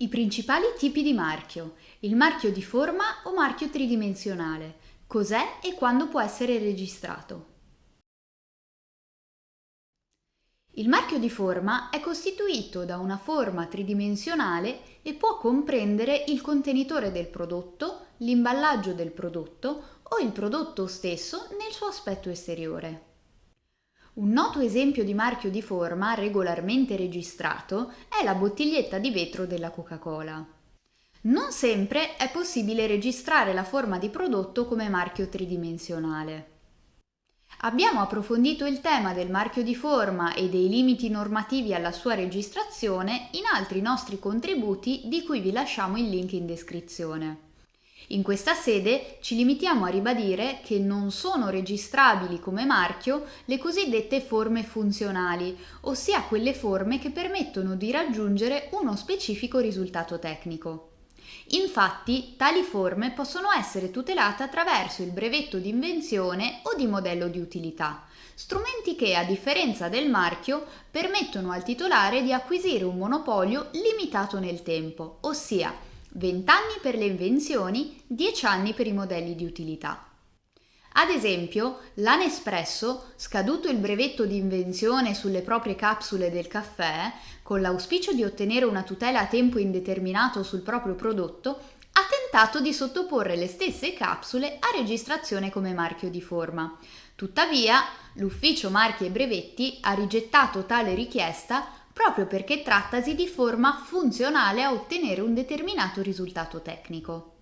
I principali tipi di marchio: il marchio di forma o marchio tridimensionale, cos'è e quando può essere registrato. Il marchio di forma è costituito da una forma tridimensionale e può comprendere il contenitore del prodotto, l'imballaggio del prodotto o il prodotto stesso nel suo aspetto esteriore. Un noto esempio di marchio di forma regolarmente registrato è la bottiglietta di vetro della Coca-Cola. Non sempre è possibile registrare la forma di prodotto come marchio tridimensionale. Abbiamo approfondito il tema del marchio di forma e dei limiti normativi alla sua registrazione in altri nostri contributi di cui vi lasciamo il link in descrizione. In questa sede ci limitiamo a ribadire che non sono registrabili come marchio le cosiddette forme funzionali, ossia quelle forme che permettono di raggiungere uno specifico risultato tecnico. Infatti, tali forme possono essere tutelate attraverso il brevetto di invenzione o di modello di utilità, strumenti che, a differenza del marchio, permettono al titolare di acquisire un monopolio limitato nel tempo, ossia 20 anni per le invenzioni, 10 anni per i modelli di utilità. Ad esempio, la Nespresso, scaduto il brevetto di invenzione sulle proprie capsule del caffè, con l'auspicio di ottenere una tutela a tempo indeterminato sul proprio prodotto, ha tentato di sottoporre le stesse capsule a registrazione come marchio di forma. Tuttavia, l'Ufficio Marchi e Brevetti ha rigettato tale richiesta proprio perché trattasi di forma funzionale a ottenere un determinato risultato tecnico.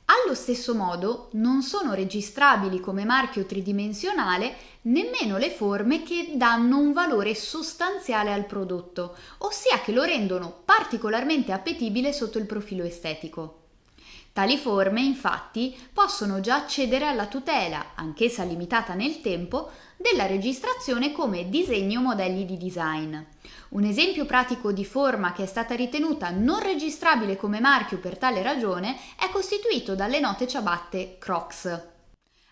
Allo stesso modo, non sono registrabili come marchio tridimensionale nemmeno le forme che danno un valore sostanziale al prodotto, ossia che lo rendono particolarmente appetibile sotto il profilo estetico. Tali forme, infatti, possono già accedere alla tutela, anch'essa limitata nel tempo, della registrazione come disegni o modelli di design. Un esempio pratico di forma che è stata ritenuta non registrabile come marchio per tale ragione è costituito dalle note ciabatte Crocs.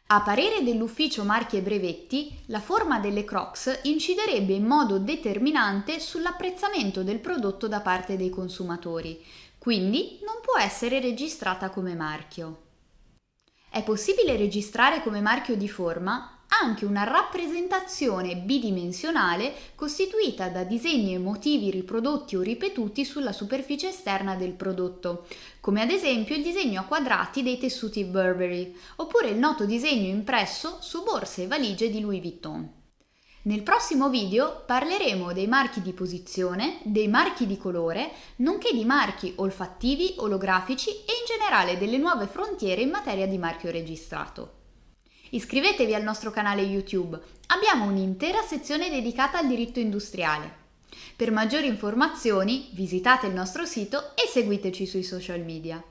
A parere dell'Ufficio Marchi e Brevetti, la forma delle Crocs inciderebbe in modo determinante sull'apprezzamento del prodotto da parte dei consumatori, quindi non può essere registrata come marchio. È possibile registrare come marchio di forma anche una rappresentazione bidimensionale costituita da disegni e motivi riprodotti o ripetuti sulla superficie esterna del prodotto, come ad esempio il disegno a quadrati dei tessuti Burberry, oppure il noto disegno impresso su borse e valigie di Louis Vuitton. Nel prossimo video parleremo dei marchi di posizione, dei marchi di colore, nonché di marchi olfattivi, olografici e in generale delle nuove frontiere in materia di marchio registrato. Iscrivetevi al nostro canale YouTube, abbiamo un'intera sezione dedicata al diritto industriale. Per maggiori informazioni visitate il nostro sito e seguiteci sui social media.